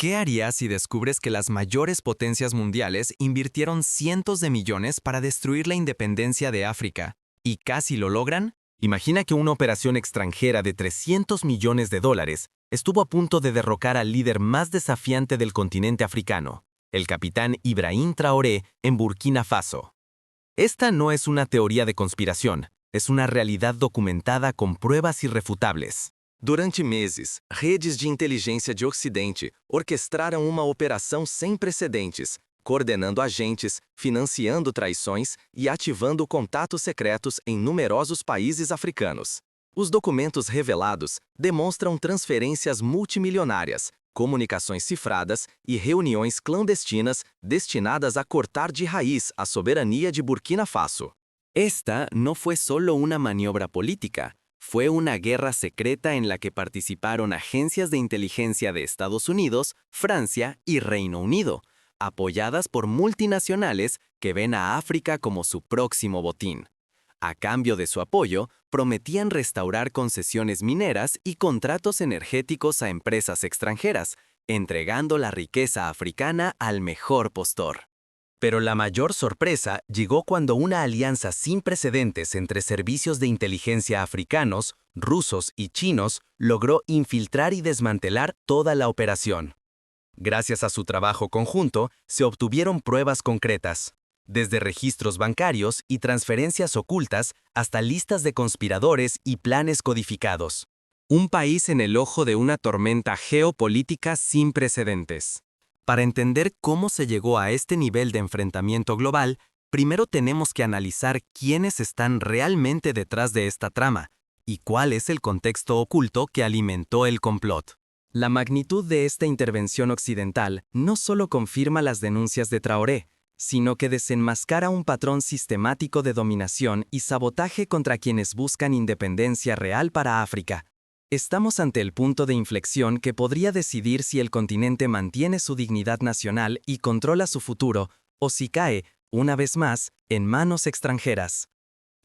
¿Qué harías si descubres que las mayores potencias mundiales invirtieron cientos de millones para destruir la independencia de África? ¿Y casi lo logran? Imagina que una operación extranjera de 300 millones de dólares estuvo a punto de derrocar al líder más desafiante del continente africano, el capitán Ibrahim Traoré, en Burkina Faso. Esta no es una teoría de conspiración, es una realidad documentada con pruebas irrefutables. Durante meses, redes de inteligência de Ocidente orquestraram uma operação sem precedentes, coordenando agentes, financiando traições e ativando contatos secretos em numerosos países africanos. Os documentos revelados demonstram transferências multimilionárias, comunicações cifradas e reuniões clandestinas destinadas a cortar de raiz a soberania de Burkina Faso. Esta no fue solo una maniobra política, fue una guerra secreta en la que participaron agencias de inteligencia de Estados Unidos, Francia y Reino Unido, apoyadas por multinacionales que ven a África como su próximo botín. A cambio de su apoyo, prometían restaurar concesiones mineras y contratos energéticos a empresas extranjeras, entregando la riqueza africana al mejor postor. Pero la mayor sorpresa llegó cuando una alianza sin precedentes entre servicios de inteligencia africanos, rusos y chinos logró infiltrar y desmantelar toda la operación. Gracias a su trabajo conjunto, se obtuvieron pruebas concretas, desde registros bancarios y transferencias ocultas hasta listas de conspiradores y planes codificados. Un país en el ojo de una tormenta geopolítica sin precedentes. Para entender cómo se llegó a este nivel de enfrentamiento global, primero tenemos que analizar quiénes están realmente detrás de esta trama y cuál es el contexto oculto que alimentó el complot. La magnitud de esta intervención occidental no solo confirma las denuncias de Traoré, sino que desenmascara un patrón sistemático de dominación y sabotaje contra quienes buscan independencia real para África. Estamos ante el punto de inflexión que podría decidir si el continente mantiene su dignidad nacional y controla su futuro, o si cae, una vez más, en manos extranjeras.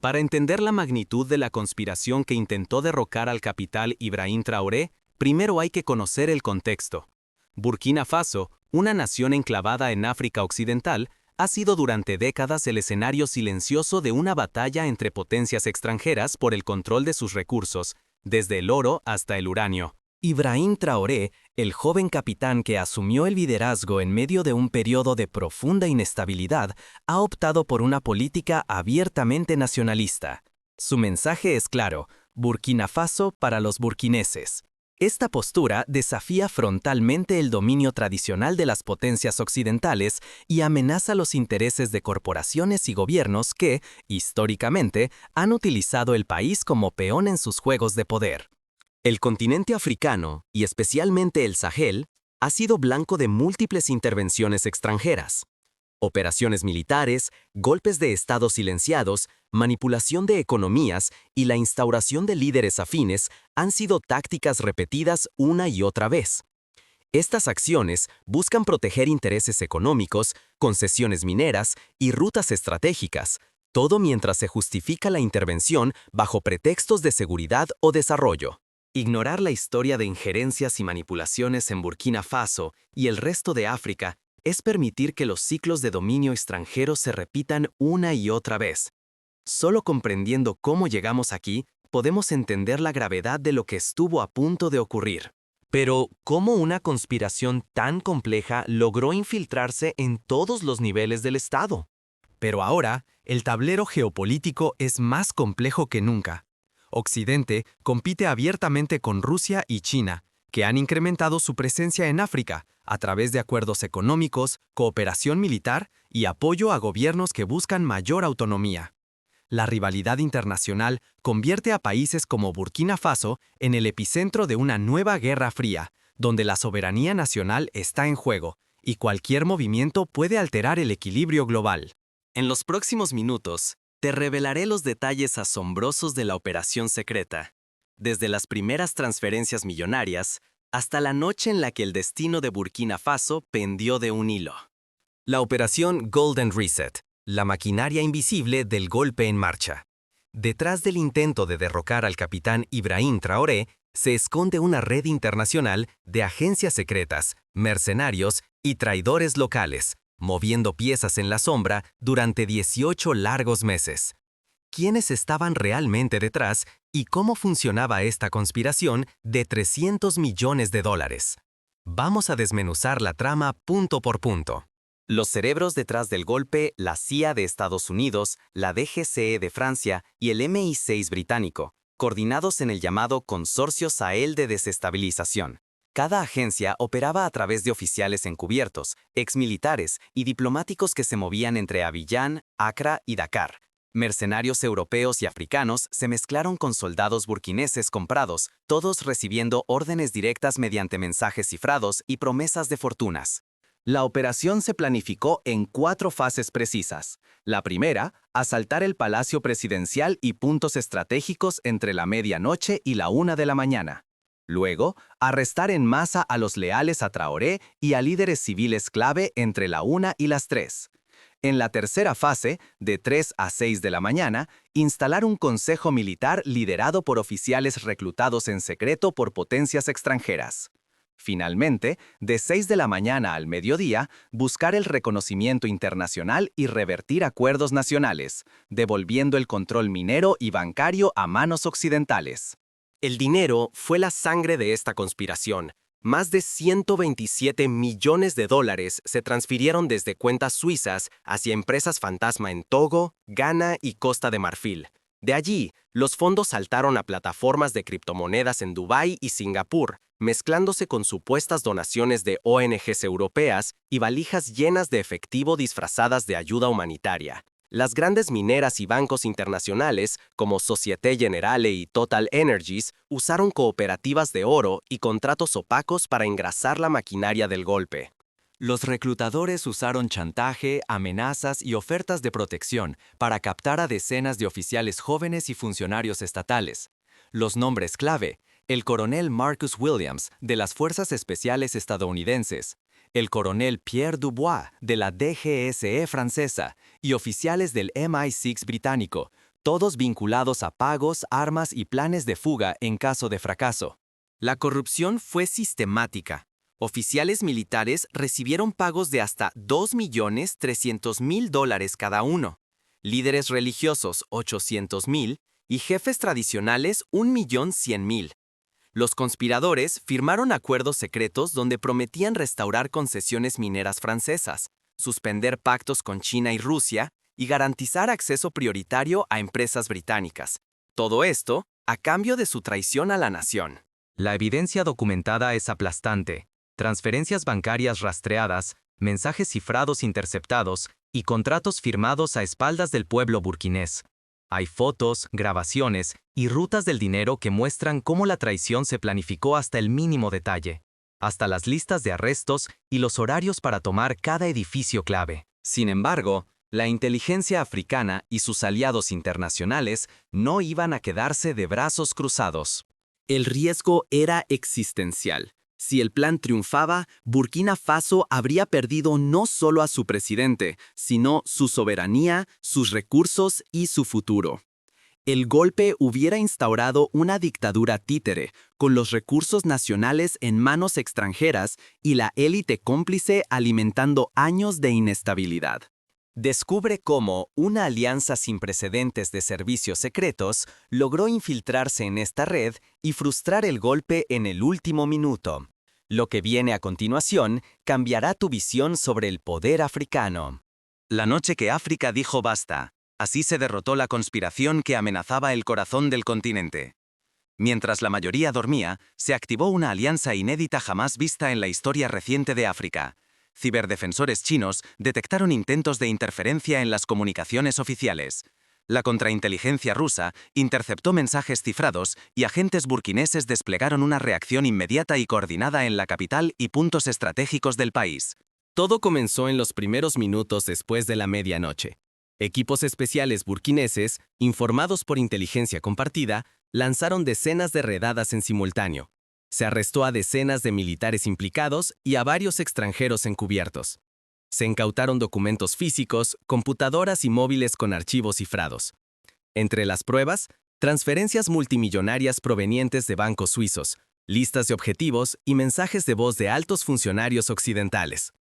Para entender la magnitud de la conspiración que intentó derrocar al capitán Ibrahim Traoré, primero hay que conocer el contexto. Burkina Faso, una nación enclavada en África Occidental, ha sido durante décadas el escenario silencioso de una batalla entre potencias extranjeras por el control de sus recursos, desde el oro hasta el uranio. Ibrahim Traoré, el joven capitán que asumió el liderazgo en medio de un periodo de profunda inestabilidad, ha optado por una política abiertamente nacionalista. Su mensaje es claro: Burkina Faso para los burkineses. Esta postura desafía frontalmente el dominio tradicional de las potencias occidentales y amenaza los intereses de corporaciones y gobiernos que, históricamente, han utilizado el país como peón en sus juegos de poder. El continente africano, y especialmente el Sahel, ha sido blanco de múltiples intervenciones extranjeras. Operaciones militares, golpes de Estado silenciados, manipulación de economías y la instauración de líderes afines han sido tácticas repetidas una y otra vez. Estas acciones buscan proteger intereses económicos, concesiones mineras y rutas estratégicas, todo mientras se justifica la intervención bajo pretextos de seguridad o desarrollo. Ignorar la historia de injerencias y manipulaciones en Burkina Faso y el resto de África es permitir que los ciclos de dominio extranjero se repitan una y otra vez. Solo comprendiendo cómo llegamos aquí, podemos entender la gravedad de lo que estuvo a punto de ocurrir. Pero, ¿cómo una conspiración tan compleja logró infiltrarse en todos los niveles del Estado? Pero ahora, el tablero geopolítico es más complejo que nunca. Occidente compite abiertamente con Rusia y China, que han incrementado su presencia en África a través de acuerdos económicos, cooperación militar y apoyo a gobiernos que buscan mayor autonomía. La rivalidad internacional convierte a países como Burkina Faso en el epicentro de una nueva guerra fría, donde la soberanía nacional está en juego y cualquier movimiento puede alterar el equilibrio global. En los próximos minutos, te revelaré los detalles asombrosos de la operación secreta, desde las primeras transferencias millonarias hasta la noche en la que el destino de Burkina Faso pendió de un hilo. La operación Golden Reset, la maquinaria invisible del golpe en marcha. Detrás del intento de derrocar al capitán Ibrahim Traoré se esconde una red internacional de agencias secretas, mercenarios y traidores locales, moviendo piezas en la sombra durante 18 largos meses. ¿Quiénes estaban realmente detrás y cómo funcionaba esta conspiración de 300 millones de dólares? Vamos a desmenuzar la trama punto por punto. Los cerebros detrás del golpe, la CIA de Estados Unidos, la DGCE de Francia y el MI6 británico, coordinados en el llamado Consorcio Sahel de Desestabilización. Cada agencia operaba a través de oficiales encubiertos, exmilitares y diplomáticos que se movían entre Abiyán, Accra y Dakar. Mercenarios europeos y africanos se mezclaron con soldados burkineses comprados, todos recibiendo órdenes directas mediante mensajes cifrados y promesas de fortunas. La operación se planificó en 4 fases precisas. La primera, asaltar el Palacio Presidencial y puntos estratégicos entre la medianoche y la 1 de la mañana. Luego, arrestar en masa a los leales a Traoré y a líderes civiles clave entre la 1 y las 3. En la tercera fase, de 3 a 6 de la mañana, instalar un consejo militar liderado por oficiales reclutados en secreto por potencias extranjeras. Finalmente, de 6 de la mañana al mediodía, buscar el reconocimiento internacional y revertir acuerdos nacionales, devolviendo el control minero y bancario a manos occidentales. El dinero fue la sangre de esta conspiración. Más de 127 millones de dólares se transfirieron desde cuentas suizas hacia empresas fantasma en Togo, Ghana y Costa de Marfil. De allí, los fondos saltaron a plataformas de criptomonedas en Dubái y Singapur, mezclándose con supuestas donaciones de ONGs europeas y valijas llenas de efectivo disfrazadas de ayuda humanitaria. Las grandes mineras y bancos internacionales, como Société Générale y Total Energies, usaron cooperativas de oro y contratos opacos para engrasar la maquinaria del golpe. Los reclutadores usaron chantaje, amenazas y ofertas de protección para captar a decenas de oficiales jóvenes y funcionarios estatales. Los nombres clave: el coronel Marcus Williams, de las Fuerzas Especiales estadounidenses, el coronel Pierre Dubois, de la DGSE francesa, y oficiales del MI6 británico, todos vinculados a pagos, armas y planes de fuga en caso de fracaso. La corrupción fue sistemática. Oficiales militares recibieron pagos de hasta $2.300.000 cada uno, líderes religiosos $800.000 y jefes tradicionales $1.100.000. Los conspiradores firmaron acuerdos secretos donde prometían restaurar concesiones mineras francesas, suspender pactos con China y Rusia y garantizar acceso prioritario a empresas británicas. Todo esto a cambio de su traición a la nación. La evidencia documentada es aplastante. Transferencias bancarias rastreadas, mensajes cifrados interceptados y contratos firmados a espaldas del pueblo burkinés. Hay fotos, grabaciones y rutas del dinero que muestran cómo la traición se planificó hasta el mínimo detalle, hasta las listas de arrestos y los horarios para tomar cada edificio clave. Sin embargo, la inteligencia africana y sus aliados internacionales no iban a quedarse de brazos cruzados. El riesgo era existencial. Si el plan triunfaba, Burkina Faso habría perdido no solo a su presidente, sino su soberanía, sus recursos y su futuro. El golpe hubiera instaurado una dictadura títere, con los recursos nacionales en manos extranjeras y la élite cómplice alimentando años de inestabilidad. Descubre cómo una alianza sin precedentes de servicios secretos logró infiltrarse en esta red y frustrar el golpe en el último minuto. Lo que viene a continuación cambiará tu visión sobre el poder africano. La noche que África dijo basta, así se derrotó la conspiración que amenazaba el corazón del continente. Mientras la mayoría dormía, se activó una alianza inédita jamás vista en la historia reciente de África. Ciberdefensores chinos detectaron intentos de interferencia en las comunicaciones oficiales. La contrainteligencia rusa interceptó mensajes cifrados y agentes burkineses desplegaron una reacción inmediata y coordinada en la capital y puntos estratégicos del país. Todo comenzó en los primeros minutos después de la medianoche. Equipos especiales burkineses, informados por inteligencia compartida, lanzaron decenas de redadas en simultáneo. Se arrestó a decenas de militares implicados y a varios extranjeros encubiertos. Se incautaron documentos físicos, computadoras y móviles con archivos cifrados. Entre las pruebas, transferencias multimillonarias provenientes de bancos suizos, listas de objetivos y mensajes de voz de altos funcionarios occidentales.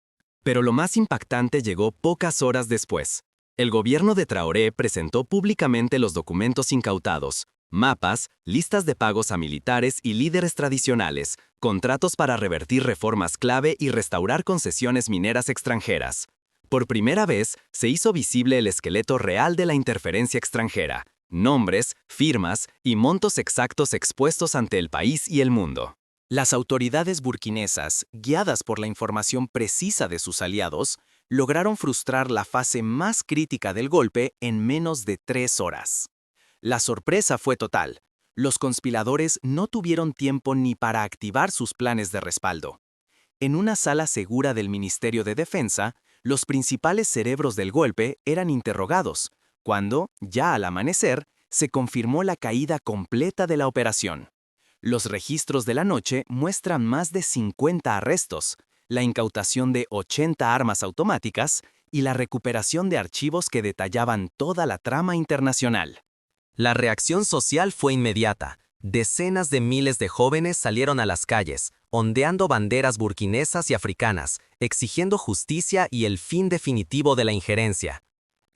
Pero lo más impactante llegó pocas horas después. El gobierno de Traoré presentó públicamente los documentos incautados, mapas, listas de pagos a militares y líderes tradicionales, contratos para revertir reformas clave y restaurar concesiones mineras extranjeras. Por primera vez, se hizo visible el esqueleto real de la interferencia extranjera, nombres, firmas y montos exactos expuestos ante el país y el mundo. Las autoridades burkinesas, guiadas por la información precisa de sus aliados, lograron frustrar la fase más crítica del golpe en menos de 3 horas. La sorpresa fue total. Los conspiradores no tuvieron tiempo ni para activar sus planes de respaldo. En una sala segura del Ministerio de Defensa, los principales cerebros del golpe eran interrogados, cuando, ya al amanecer, se confirmó la caída completa de la operación. Los registros de la noche muestran más de 50 arrestos, la incautación de 80 armas automáticas y la recuperación de archivos que detallaban toda la trama internacional. La reacción social fue inmediata. Decenas de miles de jóvenes salieron a las calles, ondeando banderas burkinesas y africanas, exigiendo justicia y el fin definitivo de la injerencia.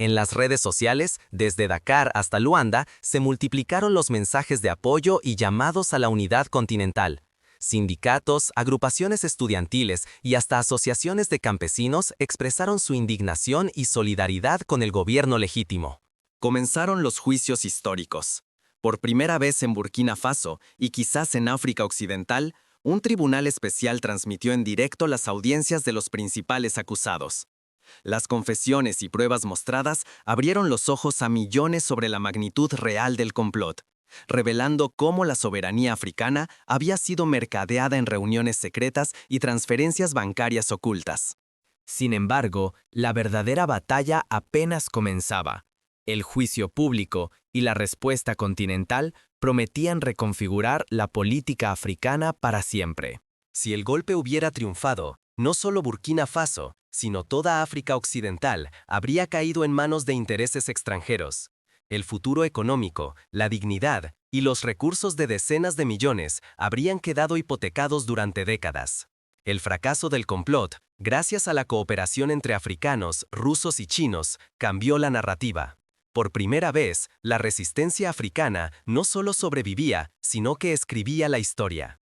En las redes sociales, desde Dakar hasta Luanda, se multiplicaron los mensajes de apoyo y llamados a la unidad continental. Sindicatos, agrupaciones estudiantiles y hasta asociaciones de campesinos expresaron su indignación y solidaridad con el gobierno legítimo. Comenzaron los juicios históricos. Por primera vez en Burkina Faso, y quizás en África Occidental, un tribunal especial transmitió en directo las audiencias de los principales acusados. Las confesiones y pruebas mostradas abrieron los ojos a millones sobre la magnitud real del complot, revelando cómo la soberanía africana había sido mercadeada en reuniones secretas y transferencias bancarias ocultas. Sin embargo, la verdadera batalla apenas comenzaba. El juicio público y la respuesta continental prometían reconfigurar la política africana para siempre. Si el golpe hubiera triunfado, no solo Burkina Faso, sino toda África Occidental habría caído en manos de intereses extranjeros. El futuro económico, la dignidad y los recursos de decenas de millones habrían quedado hipotecados durante décadas. El fracaso del complot, gracias a la cooperación entre africanos, rusos y chinos, cambió la narrativa. Por primera vez, la resistencia africana no solo sobrevivía, sino que escribía la historia.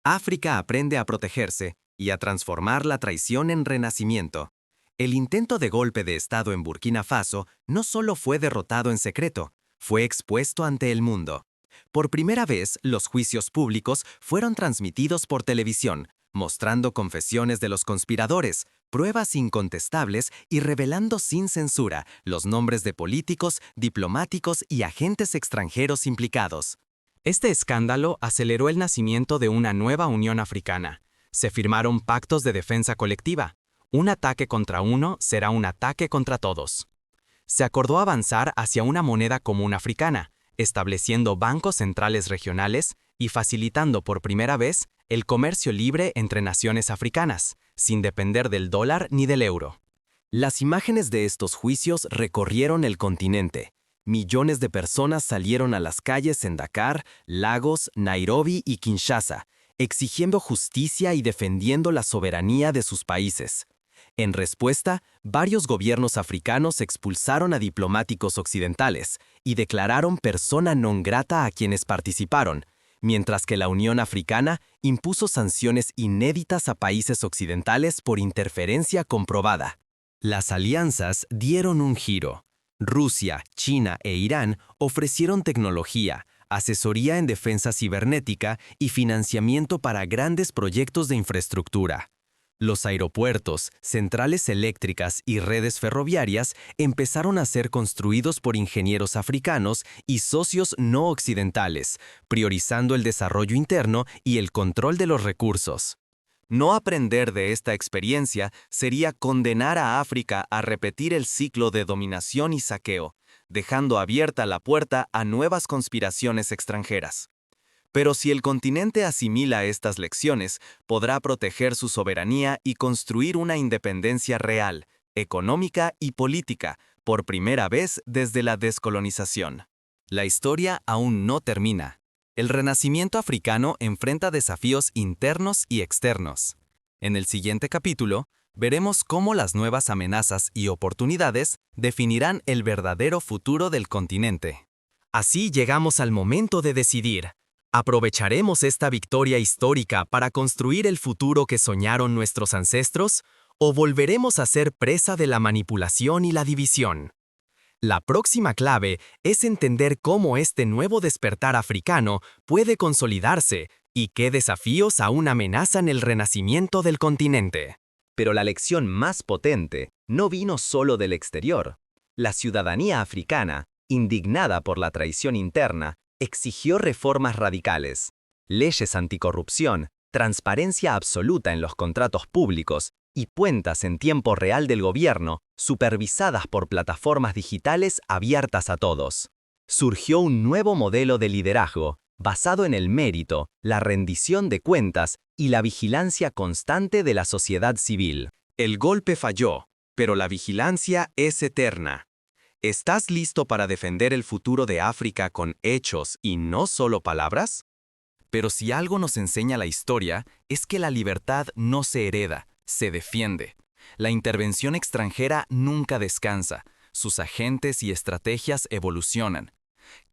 África aprende a protegerse y a transformar la traición en renacimiento. El intento de golpe de Estado en Burkina Faso no solo fue derrotado en secreto, fue expuesto ante el mundo. Por primera vez, los juicios públicos fueron transmitidos por televisión, mostrando confesiones de los conspiradores, pruebas incontestables y revelando sin censura los nombres de políticos, diplomáticos y agentes extranjeros implicados. Este escándalo aceleró el nacimiento de una nueva Unión Africana. Se firmaron pactos de defensa colectiva. Un ataque contra uno será un ataque contra todos. Se acordó avanzar hacia una moneda común africana, estableciendo bancos centrales regionales y facilitando por primera vez el comercio libre entre naciones africanas, sin depender del dólar ni del euro. Las imágenes de estos juicios recorrieron el continente. Millones de personas salieron a las calles en Dakar, Lagos, Nairobi y Kinshasa, exigiendo justicia y defendiendo la soberanía de sus países. En respuesta, varios gobiernos africanos expulsaron a diplomáticos occidentales y declararon persona non grata a quienes participaron, mientras que la Unión Africana impuso sanciones inéditas a países occidentales por interferencia comprobada. Las alianzas dieron un giro. Rusia, China e Irán ofrecieron tecnología, asesoría en defensa cibernética y financiamiento para grandes proyectos de infraestructura. Los aeropuertos, centrales eléctricas y redes ferroviarias empezaron a ser construidos por ingenieros africanos y socios no occidentales, priorizando el desarrollo interno y el control de los recursos. No aprender de esta experiencia sería condenar a África a repetir el ciclo de dominación y saqueo, dejando abierta la puerta a nuevas conspiraciones extranjeras. Pero si el continente asimila estas lecciones, podrá proteger su soberanía y construir una independencia real, económica y política, por primera vez desde la descolonización. La historia aún no termina. El renacimiento africano enfrenta desafíos internos y externos. En el siguiente capítulo, veremos cómo las nuevas amenazas y oportunidades definirán el verdadero futuro del continente. Así llegamos al momento de decidir. ¿Aprovecharemos esta victoria histórica para construir el futuro que soñaron nuestros ancestros o volveremos a ser presa de la manipulación y la división? La próxima clave es entender cómo este nuevo despertar africano puede consolidarse y qué desafíos aún amenazan el renacimiento del continente. Pero la lección más potente no vino solo del exterior. La ciudadanía africana, indignada por la traición interna, exigió reformas radicales, leyes anticorrupción, transparencia absoluta en los contratos públicos y cuentas en tiempo real del gobierno, supervisadas por plataformas digitales abiertas a todos. Surgió un nuevo modelo de liderazgo, basado en el mérito, la rendición de cuentas y la vigilancia constante de la sociedad civil. El golpe falló, pero la vigilancia es eterna. ¿Estás listo para defender el futuro de África con hechos y no solo palabras? Pero si algo nos enseña la historia, es que la libertad no se hereda, se defiende. La intervención extranjera nunca descansa, sus agentes y estrategias evolucionan.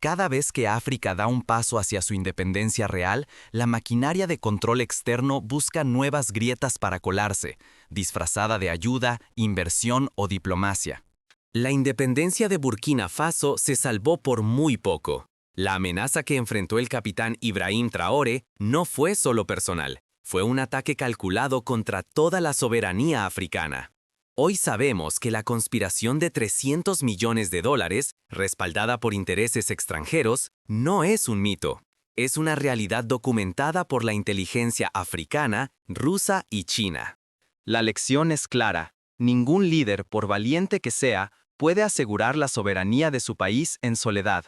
Cada vez que África da un paso hacia su independencia real, la maquinaria de control externo busca nuevas grietas para colarse, disfrazada de ayuda, inversión o diplomacia. La independencia de Burkina Faso se salvó por muy poco. La amenaza que enfrentó el capitán Ibrahim Traoré no fue solo personal, fue un ataque calculado contra toda la soberanía africana. Hoy sabemos que la conspiración de $300 millones, respaldada por intereses extranjeros, no es un mito. Es una realidad documentada por la inteligencia africana, rusa y china. La lección es clara. Ningún líder, por valiente que sea, puede asegurar la soberanía de su país en soledad.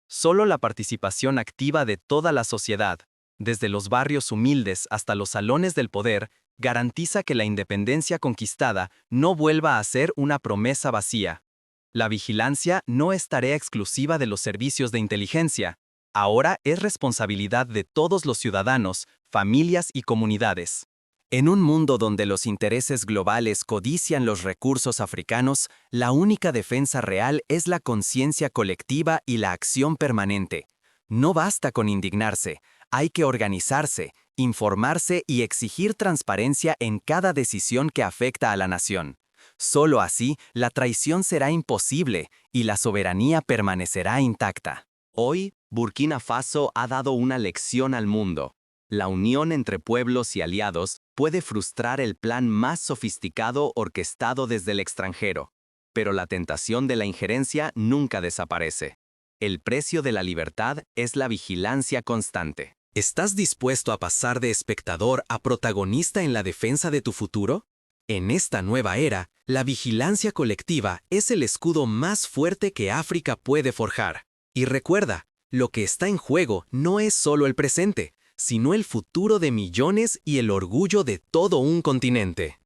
Solo la participación activa de toda la sociedad, desde los barrios humildes hasta los salones del poder, garantiza que la independencia conquistada no vuelva a ser una promesa vacía. La vigilancia no es tarea exclusiva de los servicios de inteligencia. Ahora es responsabilidad de todos los ciudadanos, familias y comunidades. En un mundo donde los intereses globales codician los recursos africanos, la única defensa real es la conciencia colectiva y la acción permanente. No basta con indignarse, hay que organizarse, informarse y exigir transparencia en cada decisión que afecta a la nación. Solo así, la traición será imposible y la soberanía permanecerá intacta. Hoy, Burkina Faso ha dado una lección al mundo. La unión entre pueblos y aliados puede frustrar el plan más sofisticado orquestado desde el extranjero, pero la tentación de la injerencia nunca desaparece. El precio de la libertad es la vigilancia constante. ¿Estás dispuesto a pasar de espectador a protagonista en la defensa de tu futuro? En esta nueva era, la vigilancia colectiva es el escudo más fuerte que África puede forjar. Y recuerda, lo que está en juego no es solo el presente, sino el futuro de millones y el orgullo de todo un continente.